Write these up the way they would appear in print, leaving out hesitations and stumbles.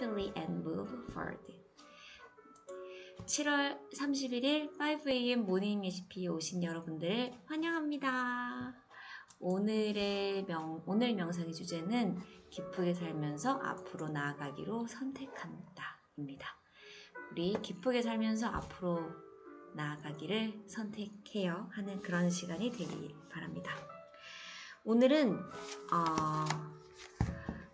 happily and move forward. 7월 31일 5am 모닝 레시피에 오신 여러분들 환영합니다. 오늘 명상의 주제는 기쁘게 살면서 앞으로 나아가기로 선택한다 입니다. 우리 기쁘게 살면서 앞으로 나아가기를 선택해요 하는 그런 시간이 되길 바랍니다. 오늘은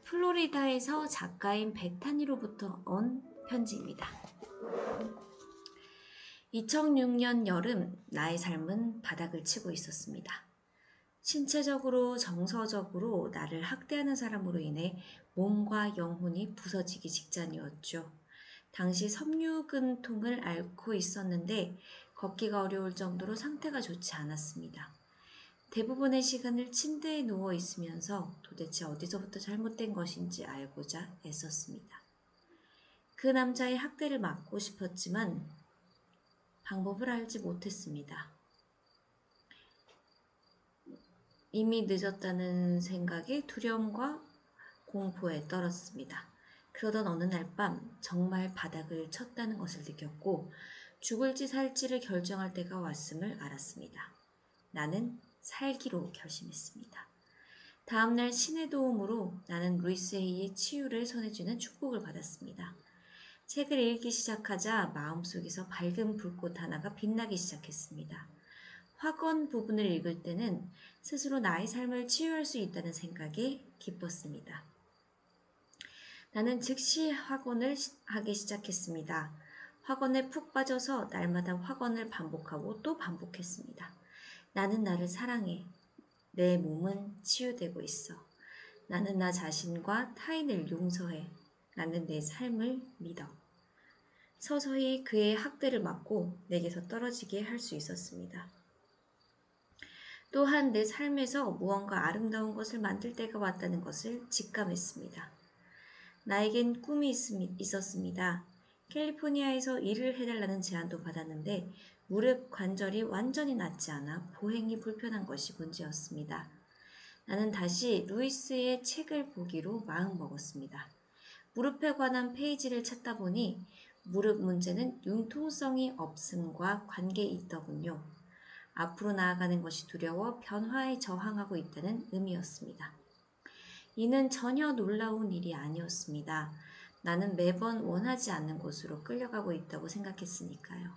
플로리다에서 작가인 베타니로부터 온 편지입니다. 2006년 여름 나의 삶은 바닥을 치고 있었습니다. 신체적으로 정서적으로 나를 학대하는 사람으로 인해 몸과 영혼이 부서지기 직전이었죠. 당시 섬유근통을 앓고 있었는데 걷기가 어려울 정도로 상태가 좋지 않았습니다. 대부분의 시간을 침대에 누워 있으면서 도대체 어디서부터 잘못된 것인지 알고자 애썼습니다. 그 남자의 학대를 막고 싶었지만 방법을 알지 못했습니다. 이미 늦었다는 생각에 두려움과 공포에 떨었습니다. 그러던 어느 날 밤 정말 바닥을 쳤다는 것을 느꼈고 죽을지 살지를 결정할 때가 왔음을 알았습니다. 나는 살기로 결심했습니다. 다음날 신의 도움으로 나는 루이스 헤이의 치유를 전해주는 축복을 받았습니다. 책을 읽기 시작하자 마음속에서 밝은 불꽃 하나가 빛나기 시작했습니다. 확언 부분을 읽을 때는 스스로 나의 삶을 치유할 수 있다는 생각에 기뻤습니다. 나는 즉시 확언을 하기 시작했습니다. 확언에 푹 빠져서 날마다 확언을 반복하고 또 반복했습니다. 나는 나를 사랑해. 내 몸은 치유되고 있어. 나는 나 자신과 타인을 용서해. 나는 내 삶을 믿어. 서서히 그의 학대를 막고 내게서 떨어지게 할 수 있었습니다. 또한 내 삶에서 무언가 아름다운 것을 만들 때가 왔다는 것을 직감했습니다. 나에겐 꿈이 있었습니다. 캘리포니아에서 일을 해달라는 제안도 받았는데 무릎 관절이 완전히 낫지 않아 보행이 불편한 것이 문제였습니다. 나는 다시 루이스의 책을 보기로 마음먹었습니다. 무릎에 관한 페이지를 찾다 보니 무릎 문제는 융통성이 없음과 관계 있더군요. 앞으로 나아가는 것이 두려워 변화에 저항하고 있다는 의미였습니다. 이는 전혀 놀라운 일이 아니었습니다. 나는 매번 원하지 않는 곳으로 끌려가고 있다고 생각했으니까요.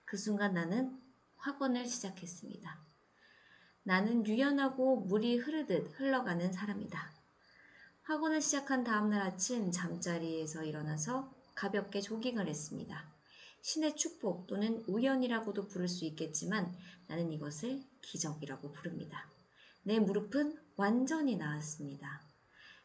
그 순간 나는 확언을 시작했습니다. 나는 유연하고 물이 흐르듯 흘러가는 사람이다. 확언을 시작한 다음날 아침 잠자리에서 일어나서 가볍게 조깅을 했습니다. 신의 축복 또는 우연이라고도 부를 수 있겠지만 나는 이것을 기적이라고 부릅니다. 내 무릎은 완전히 나았습니다.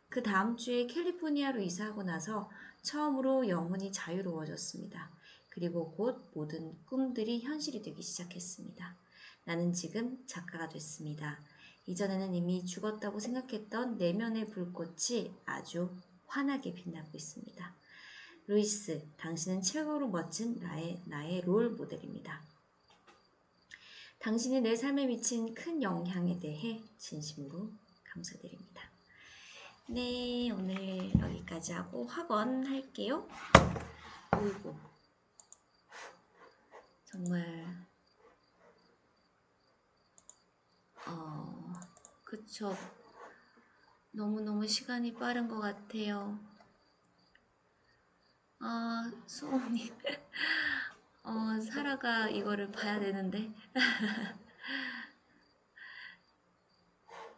그 다음 주에 캘리포니아로 이사하고 나서 처음으로 영혼이 자유로워졌습니다. 그리고 곧 모든 꿈들이 현실이 되기 시작했습니다. 나는 지금 작가가 됐습니다. 이전에는 이미 죽었다고 생각했던 내면의 불꽃이 아주 환하게 빛나고 있습니다. 루이스, 당신은 최고로 멋진 나의 롤 모델입니다. 당신이 내 삶에 미친 큰 영향에 대해 진심으로 감사드립니다. 네, 오늘 여기까지 하고 확언할게요. 어이구, 정말 그쵸. 너무너무 시간이 빠른 것 같아요. 수홍님 사라가 이거를 봐야 되는데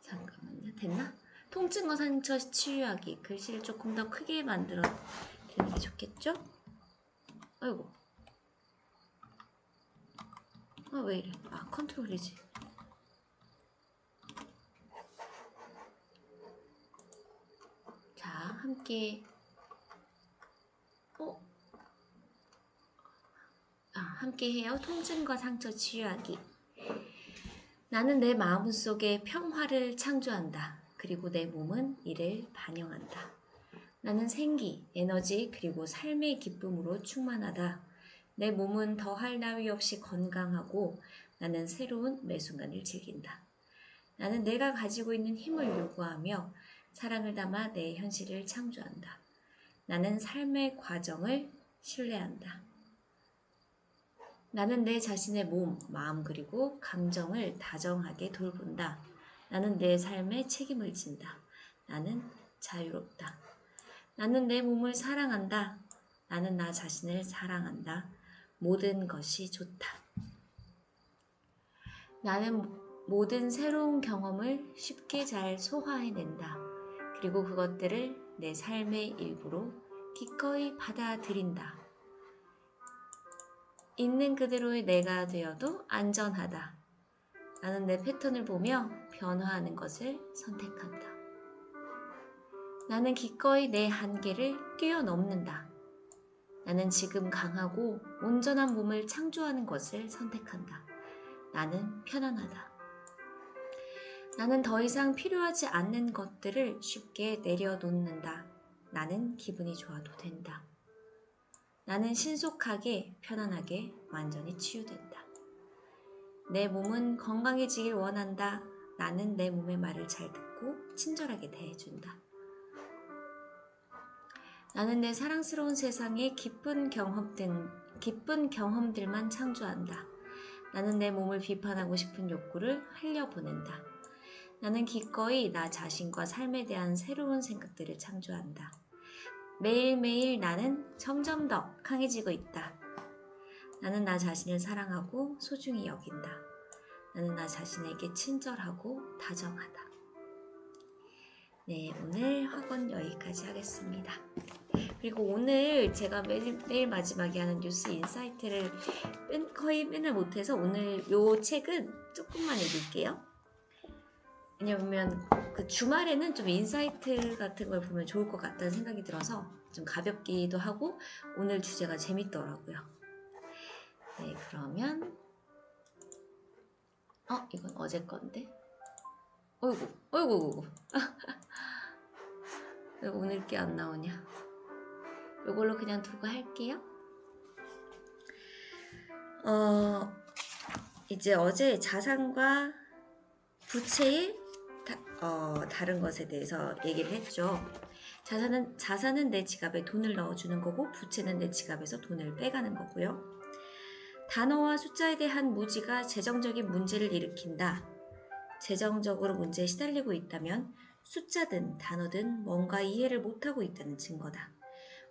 잠깐만요. 됐나? 통증과 상처 치유하기. 글씨를 조금 더 크게 만들어 드리는 게 좋겠죠? 아이고, 왜 이래? 컨트롤이지. 자, 함께 함께 해요. 통증과 상처 치유하기. 나는 내 마음속에 평화를 창조한다. 그리고 내 몸은 이를 반영한다. 나는 생기, 에너지, 그리고 삶의 기쁨으로 충만하다. 내 몸은 더할 나위 없이 건강하고 나는 새로운 매 순간을 즐긴다. 나는 내가 가지고 있는 힘을 요구하며 사랑을 담아 내 현실을 창조한다. 나는 삶의 과정을 신뢰한다. 나는 내 자신의 몸, 마음 그리고 감정을 다정하게 돌본다. 나는 내 삶에 책임을 진다. 나는 자유롭다. 나는 내 몸을 사랑한다. 나는 나 자신을 사랑한다. 모든 것이 좋다. 나는 모든 새로운 경험을 쉽게 잘 소화해낸다. 그리고 그것들을 내 삶의 일부로 기꺼이 받아들인다. 있는 그대로의 내가 되어도 안전하다. 나는 내 패턴을 보며 변화하는 것을 선택한다. 나는 기꺼이 내 한계를 뛰어넘는다. 나는 지금 강하고 온전한 몸을 창조하는 것을 선택한다. 나는 편안하다. 나는 더 이상 필요하지 않는 것들을 쉽게 내려놓는다. 나는 기분이 좋아도 된다. 나는 신속하게, 편안하게, 완전히 치유된다. 내 몸은 건강해지길 원한다. 나는 내 몸의 말을 잘 듣고 친절하게 대해준다. 나는 내 사랑스러운 세상에 기쁜 경험들만 창조한다. 나는 내 몸을 비판하고 싶은 욕구를 흘려보낸다. 나는 기꺼이 나 자신과 삶에 대한 새로운 생각들을 창조한다. 매일매일 나는 점점 더 강해지고 있다. 나는 나 자신을 사랑하고 소중히 여긴다. 나는 나 자신에게 친절하고 다정하다. 네, 오늘 학원 여기까지 하겠습니다. 그리고 오늘 제가 매일 마지막에 하는 뉴스 인사이트를 거의 맨날 못해서 오늘 요 책은 조금만 읽을게요. 왜냐면 그 주말에는 좀 인사이트 같은 걸 보면 좋을 것 같다는 생각이 들어서 좀 가볍기도 하고 오늘 주제가 재밌더라고요. 네, 그러면 이건 어제 건데 어이구 왜 오늘 게 안 나오냐. 이걸로 그냥 두고 할게요. 이제 어제 자산과 부채의 다른 것에 대해서 얘기를 했죠. 자산은 내 지갑에 돈을 넣어주는 거고 부채는 내 지갑에서 돈을 빼가는 거고요. 단어와 숫자에 대한 무지가 재정적인 문제를 일으킨다. 재정적으로 문제에 시달리고 있다면 숫자든 단어든 뭔가 이해를 못하고 있다는 증거다.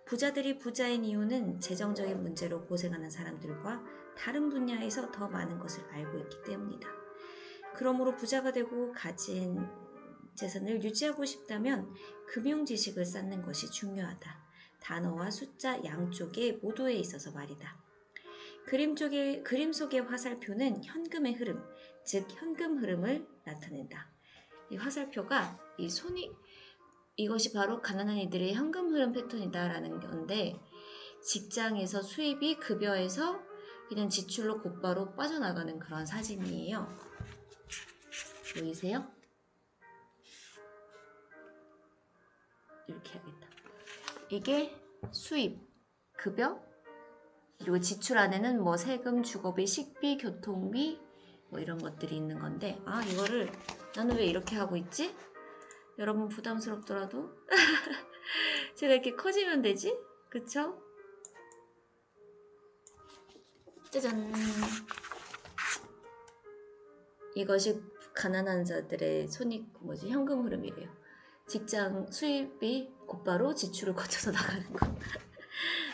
부자들이 부자인 이유는 재정적인 문제로 고생하는 사람들과 다른 분야에서 더 많은 것을 알고 있기 때문이다. 그러므로 부자가 되고 가진 재산을 유지하고 싶다면 금융 지식을 쌓는 것이 중요하다. 단어와 숫자 양쪽에 모두에 있어서 말이다. 그림 속의 화살표는 현금의 흐름, 즉 현금 흐름을 나타낸다. 이 화살표가 이것이 바로 가난한 이들의 현금 흐름 패턴이다라는 건데, 직장에서 수입이 급여에서 그냥 지출로 곧바로 빠져나가는 그런 사진이에요. 보이세요? 이렇게 해야겠다. 이게 수입, 급여, 그리고 지출 안에는 뭐 세금, 주거비, 식비, 교통비 뭐 이런 것들이 있는 건데, 이거를 나는 왜 이렇게 하고 있지? 여러분 부담스럽더라도 제가 이렇게 커지면 되지? 그쵸? 짜잔! 이것이 가난한 자들의 현금 흐름이래요. 직장 수입이 곧바로 지출을 거쳐서 나가는 거.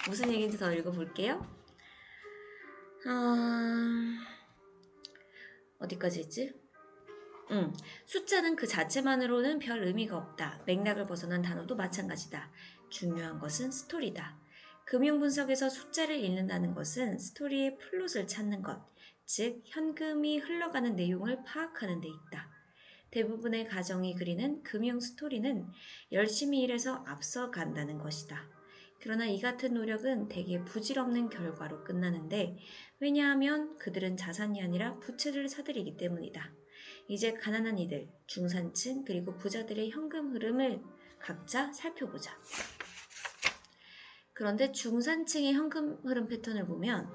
무슨 얘기인지 더 읽어볼게요. 어디까지 했지? 숫자는 그 자체만으로는 별 의미가 없다. 맥락을 벗어난 단어도 마찬가지다. 중요한 것은 스토리다. 금융분석에서 숫자를 읽는다는 것은 스토리의 플롯을 찾는 것, 즉 현금이 흘러가는 내용을 파악하는 데 있다. 대부분의 가정이 그리는 금융 스토리는 열심히 일해서 앞서간다는 것이다. 그러나 이 같은 노력은 대개 부질없는 결과로 끝나는데, 왜냐하면 그들은 자산이 아니라 부채를 사들이기 때문이다. 이제 가난한 이들, 중산층, 그리고 부자들의 현금 흐름을 각자 살펴보자. 그런데 중산층의 현금 흐름 패턴을 보면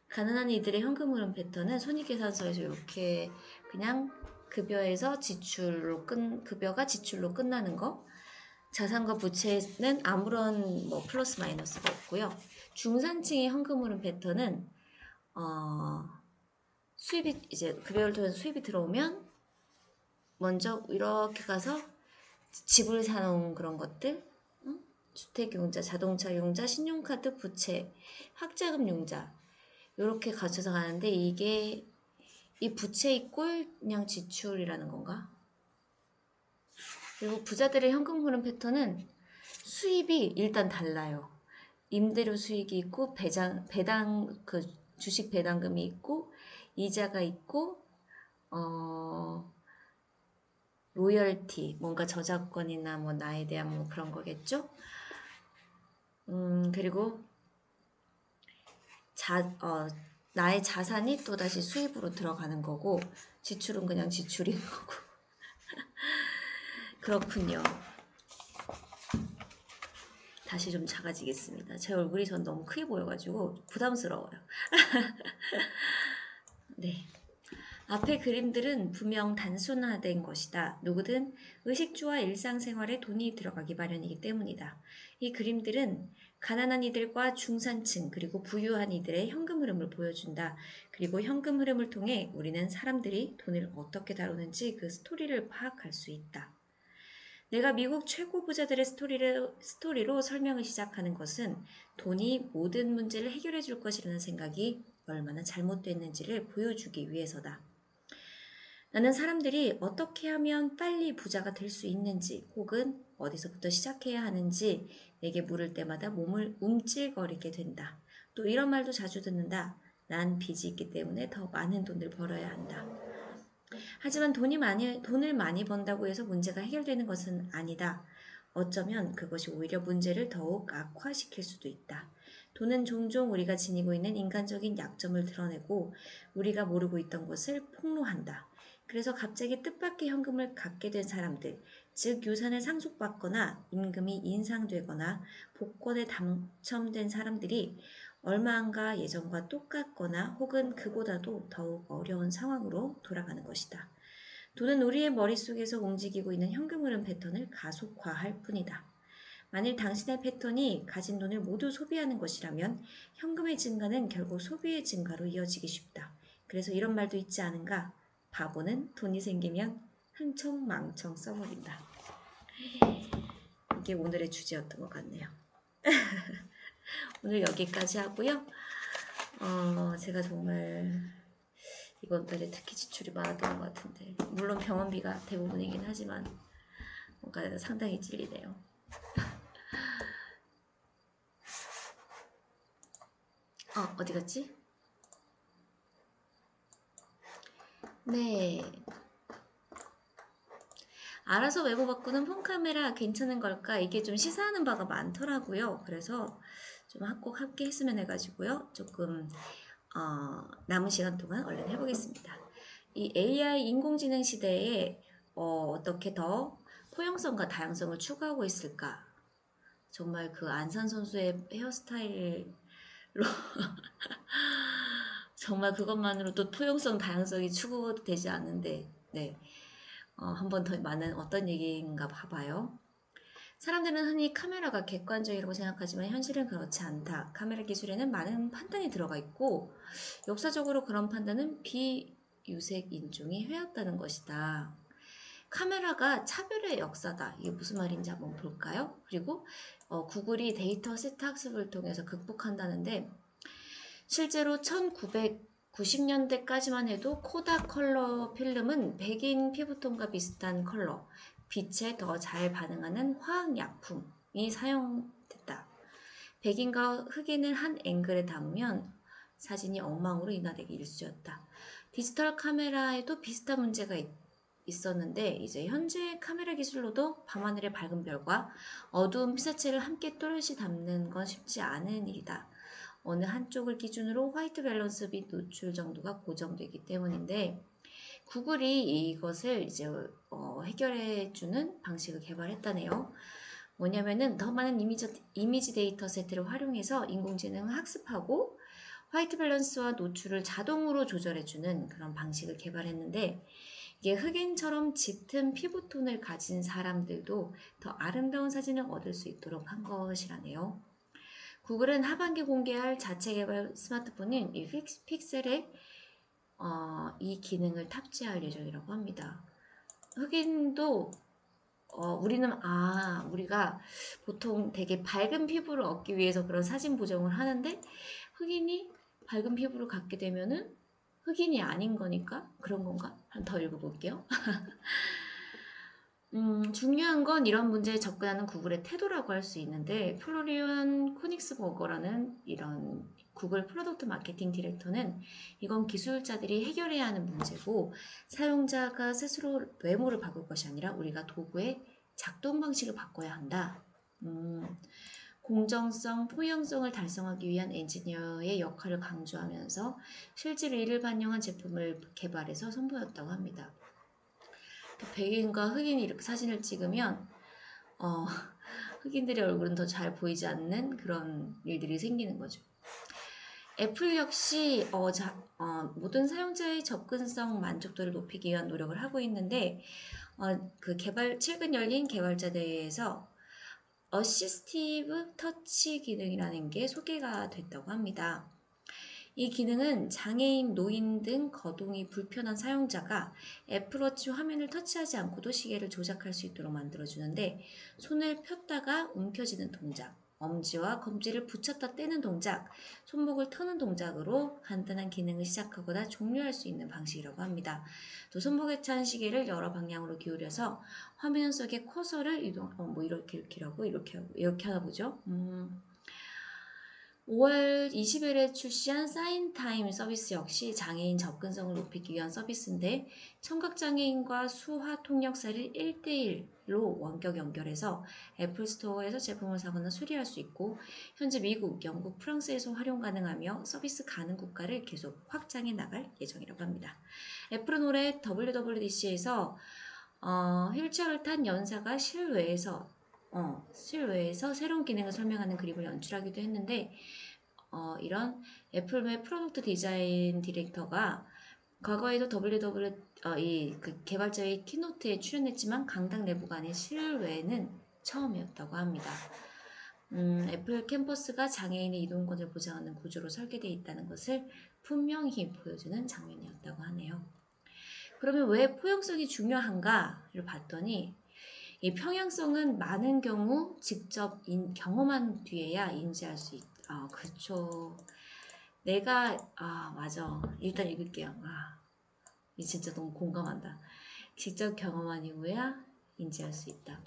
가난한 이들의 현금 흐름 패턴은 손익계산서에서 이렇게 그냥 급여에서 급여가 지출로 끝나는 거. 자산과 부채는 아무런 뭐 플러스 마이너스가 없고요. 중산층의 현금 흐름 패턴은 수입이 이제 급여를 통해서 수입이 들어오면 먼저 이렇게 가서 집을 사놓은 그런 것들, 주택융자, 자동차융자, 신용카드 부채, 학자금 융자 이렇게 갖춰서 가는데 이게 이 부채 이꼴 그냥 지출이라는 건가? 그리고 부자들의 현금 흐름 패턴은 수입이 일단 달라요. 임대료 수익이 있고 그 주식 배당금이 있고 이자가 있고 로열티 뭔가 저작권이나 뭐 나에 대한 뭐 그런 거겠죠. 그리고 나의 자산이 또다시 수입으로 들어가는 거고 지출은 그냥 지출인 거고 그렇군요. 다시 좀 작아지겠습니다. 제 얼굴이 전 너무 크게 보여가지고 부담스러워요. 네. 앞의 그림들은 분명 단순화된 것이다. 누구든 의식주와 일상생활에 돈이 들어가기 마련이기 때문이다. 이 그림들은 가난한 이들과 중산층 그리고 부유한 이들의 현금 흐름을 보여준다. 그리고 현금 흐름을 통해 우리는 사람들이 돈을 어떻게 다루는지 그 스토리를 파악할 수 있다. 내가 미국 최고 부자들의 스토리로 설명을 시작하는 것은 돈이 모든 문제를 해결해 줄 것이라는 생각이 얼마나 잘못됐는지를 보여주기 위해서다. 나는 사람들이 어떻게 하면 빨리 부자가 될 수 있는지 혹은 어디서부터 시작해야 하는지 내게 물을 때마다 몸을 움찔거리게 된다. 또 이런 말도 자주 듣는다. 난 빚이 있기 때문에 더 많은 돈을 벌어야 한다. 하지만 돈을 많이 번다고 해서 문제가 해결되는 것은 아니다. 어쩌면 그것이 오히려 문제를 더욱 악화시킬 수도 있다. 돈은 종종 우리가 지니고 있는 인간적인 약점을 드러내고 우리가 모르고 있던 것을 폭로한다. 그래서 갑자기 뜻밖의 현금을 갖게 된 사람들, 즉 유산을 상속받거나 임금이 인상되거나 복권에 당첨된 사람들이 얼마 안가 예전과 똑같거나 혹은 그보다도 더욱 어려운 상황으로 돌아가는 것이다. 돈은 우리의 머릿속에서 움직이고 있는 현금 흐름 패턴을 가속화할 뿐이다. 만일 당신의 패턴이 가진 돈을 모두 소비하는 것이라면 현금의 증가는 결국 소비의 증가로 이어지기 쉽다. 그래서 이런 말도 있지 않은가? 바보는 돈이 생기면 흥청망청 써버린다. 이게 오늘의 주제였던 것 같네요. 오늘 여기까지 하고요. 제가 정말 이번 달에 특히 지출이 많았던 것 같은데 물론 병원비가 대부분이긴 하지만 뭔가 상당히 찔리네요. 어디 갔지? 네. 알아서 외모 바꾸는 폰카메라 괜찮은 걸까? 이게 좀 시사하는 바가 많더라고요. 그래서 좀 꼭 함께 했으면 해가지고요. 조금 남은 시간 동안 얼른 해보겠습니다. 이 AI 인공지능 시대에 어떻게 더 포용성과 다양성을 추구하고 있을까? 정말 그 안산 선수의 헤어스타일로 정말 그것만으로도 포용성, 다양성이 추구되지 않는데 네. 한 번 더 많은 어떤 얘기인가 봐봐요. 사람들은 흔히 카메라가 객관적이라고 생각하지만 현실은 그렇지 않다. 카메라 기술에는 많은 판단이 들어가 있고 역사적으로 그런 판단은 비유색 인종이 해왔다는 것이다. 카메라가 차별의 역사다. 이게 무슨 말인지 한번 볼까요? 그리고 구글이 데이터 세트 학습을 통해서 극복한다는데 실제로 1990년대까지만 해도 코닥 컬러 필름은 백인 피부톤과 비슷한 컬러, 빛에 더 잘 반응하는 화학약품이 사용됐다. 백인과 흑인을 한 앵글에 담으면 사진이 엉망으로 인화되기 일쑤였다. 디지털 카메라에도 비슷한 문제가 있었는데 이제 현재 카메라 기술로도 밤하늘의 밝은 별과 어두운 피사체를 함께 또렷이 담는 건 쉽지 않은 일이다. 어느 한쪽을 기준으로 화이트 밸런스 및 노출 정도가 고정되기 때문인데 구글이 이것을 이제 해결해주는 방식을 개발했다네요. 뭐냐면은 더 많은 이미지 데이터 세트를 활용해서 인공지능을 학습하고 화이트 밸런스와 노출을 자동으로 조절해주는 그런 방식을 개발했는데 이게 흑인처럼 짙은 피부톤을 가진 사람들도 더 아름다운 사진을 얻을 수 있도록 한 것이라네요. 구글은 하반기 공개할 자체 개발 스마트폰인 이 픽셀에 이 기능을 탑재할 예정이라고 합니다. 흑인도 우리가 보통 되게 밝은 피부를 얻기 위해서 그런 사진 보정을 하는데 흑인이 밝은 피부를 갖게 되면은 흑인이 아닌 거니까 그런 건가? 한 더 읽어볼게요. 중요한 건 이런 문제에 접근하는 구글의 태도라고 할 수 있는데 플로리안 코닉스버거라는 이런 구글 프로덕트 마케팅 디렉터는 이건 기술자들이 해결해야 하는 문제고 사용자가 스스로 외모를 바꿀 것이 아니라 우리가 도구의 작동 방식을 바꿔야 한다. 공정성, 포용성을 달성하기 위한 엔지니어의 역할을 강조하면서 실제로 이를 반영한 제품을 개발해서 선보였다고 합니다. 백인과 흑인이 이렇게 사진을 찍으면 흑인들의 얼굴은 더 잘 보이지 않는 그런 일들이 생기는 거죠. 애플 역시 모든 사용자의 접근성 만족도를 높이기 위한 노력을 하고 있는데 최근 열린 개발자 대회에서 어시스티브 터치 기능이라는 게 소개가 됐다고 합니다. 이 기능은 장애인, 노인 등 거동이 불편한 사용자가 애플워치 화면을 터치하지 않고도 시계를 조작할 수 있도록 만들어주는데 손을 폈다가 움켜쥐는 동작, 엄지와 검지를 붙였다 떼는 동작, 손목을 터는 동작으로 간단한 기능을 시작하거나 종료할 수 있는 방식이라고 합니다. 또 손목에 찬 시계를 여러 방향으로 기울여서 화면 속의 커서를 이렇게 하나 보죠. 5월 20일에 출시한 사인타임 서비스 역시 장애인 접근성을 높이기 위한 서비스인데 청각장애인과 수화 통역사를 1대1로 원격 연결해서 애플 스토어에서 제품을 사거나 수리할 수 있고 현재 미국, 영국, 프랑스에서 활용 가능하며 서비스 가능 국가를 계속 확장해 나갈 예정이라고 합니다. 애플은 올해 WWDC에서 휠체어를 탄 연사가 실외에서 새로운 기능을 설명하는 그림을 연출하기도 했는데 이런 애플의 프로덕트 디자인 디렉터가 과거에도 그 개발자의 키노트에 출연했지만 강당 내부가 아닌 실외는 처음이었다고 합니다. 애플 캠퍼스가 장애인의 이동권을 보장하는 구조로 설계되어 있다는 것을 분명히 보여주는 장면이었다고 하네요. 그러면 왜 포용성이 중요한가를 봤더니 이 평행성은 많은 경우 직접 경험한 뒤에야 인지할 수 있다. 그렇죠. 맞아. 일단 읽을게요. 이 진짜 너무 공감한다. 직접 경험한 이후에야 인지할 수 있다.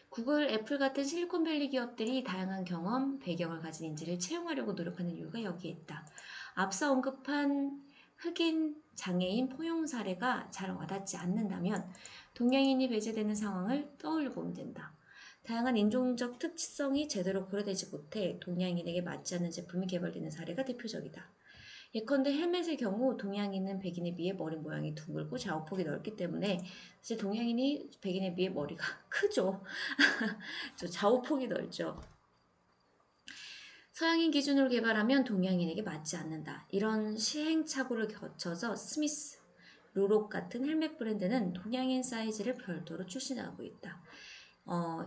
구글, 애플 같은 실리콘밸리 기업들이 다양한 경험, 배경을 가진 인재를 채용하려고 노력하는 이유가 여기에 있다. 앞서 언급한 흑인, 장애인 포용 사례가 잘 와닿지 않는다면 동양인이 배제되는 상황을 떠올려 보면 된다. 다양한 인종적 특성이 제대로 고려되지 못해 동양인에게 맞지 않는 제품이 개발되는 사례가 대표적이다. 예컨대 헬멧의 경우 동양인은 백인에 비해 머리 모양이 둥글고 좌우폭이 넓기 때문에 사실 동양인이 백인에 비해 머리가 크죠. 좌우폭이 넓죠. 서양인 기준으로 개발하면 동양인에게 맞지 않는다. 이런 시행착오를 거쳐서 스미스, 루록 같은 헬멧 브랜드는 동양인 사이즈를 별도로 출시하고 있다.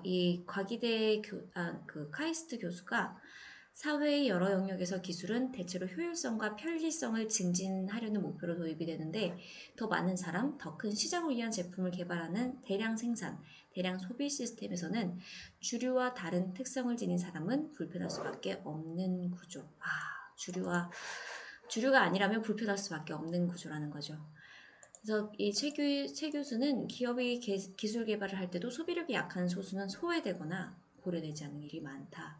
이 과기대 카이스트 교수가 사회의 여러 영역에서 기술은 대체로 효율성과 편리성을 증진하려는 목표로 도입이 되는데 더 많은 사람, 더 큰 시장을 위한 제품을 개발하는 대량 생산, 대량 소비 시스템에서는 주류와 다른 특성을 지닌 사람은 불편할 수밖에 없는 구조. 주류가 아니라면 불편할 수밖에 없는 구조라는 거죠. 그래서 이 최 교수는 기업이 기술 개발을 할 때도 소비력이 약한 소수는 소외되거나 고려되지 않는 일이 많다.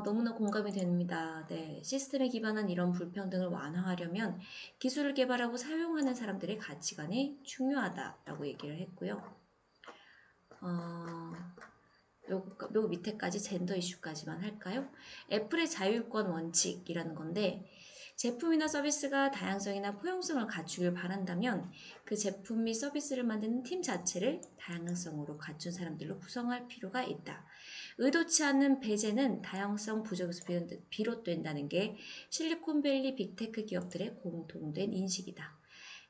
너무나 공감이 됩니다. 네, 시스템에 기반한 이런 불평등을 완화하려면 기술을 개발하고 사용하는 사람들의 가치관이 중요하다라고 얘기를 했고요. 요 밑에까지 젠더 이슈까지만 할까요? 애플의 자율권 원칙이라는 건데 제품이나 서비스가 다양성이나 포용성을 갖추길 바란다면 그 제품 및 서비스를 만드는 팀 자체를 다양성으로 갖춘 사람들로 구성할 필요가 있다. 의도치 않은 배제는 다양성 부족에서 비롯된다는 게 실리콘밸리 빅테크 기업들의 공통된 인식이다.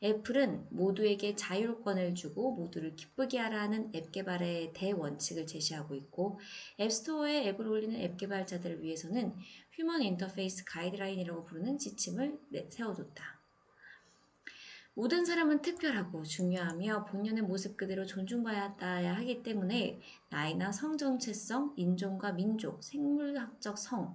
애플은 모두에게 자율권을 주고 모두를 기쁘게 하라는 앱 개발의 대원칙을 제시하고 있고 앱스토어에 앱을 올리는 앱 개발자들을 위해서는 휴먼 인터페이스 가이드라인이라고 부르는 지침을 세워뒀다. 모든 사람은 특별하고 중요하며 본연의 모습 그대로 존중받아야 하기 때문에 나이나 성 정체성, 인종과 민족, 생물학적 성,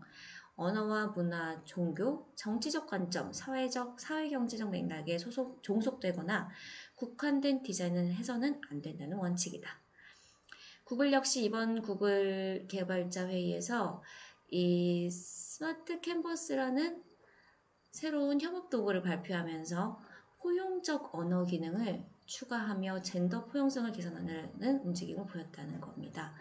언어와 문화, 종교, 정치적 관점, 사회경제적 맥락에 종속되거나 국한된 디자인을 해서는 안 된다는 원칙이다. 구글 역시 이번 구글 개발자 회의에서 이 스마트 캔버스라는 새로운 협업 도구를 발표하면서 포용적 언어 기능을 추가하며 젠더 포용성을 개선하는 움직임을 보였다는 겁니다.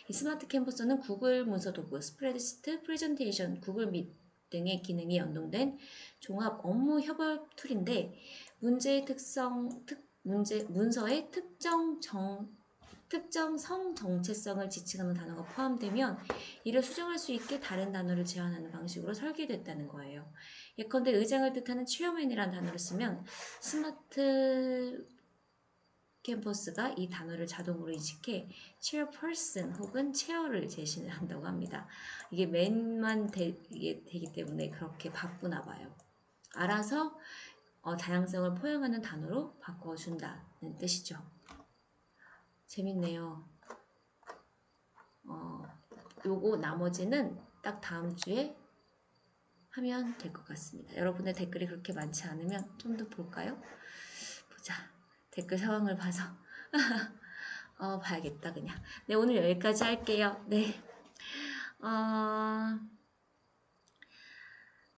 이 스마트 캔버스는 구글 문서 도구, 스프레드시트, 프레젠테이션, 구글 밋 등의 기능이 연동된 종합 업무 협업 툴인데 문서의 특정 성 정체성을 지칭하는 단어가 포함되면 이를 수정할 수 있게 다른 단어를 제한하는 방식으로 설계됐다는 거예요. 예컨대 의장을 뜻하는 체어맨이라는 단어를 쓰면 스마트 캔버스가 이 단어를 자동으로 인식해 체어퍼슨 혹은 체어를 제시한다고 합니다. 이게 맨만 되기 때문에 그렇게 바쁘나 봐요. 알아서 다양성을 포용하는 단어로 바꿔준다는 뜻이죠. 재밌네요. 요거 나머지는 딱 다음 주에 하면 될 것 같습니다. 여러분의 댓글이 그렇게 많지 않으면 좀 더 볼까요? 보자. 댓글 상황을 봐서 봐야겠다 그냥. 네, 오늘 여기까지 할게요. 네.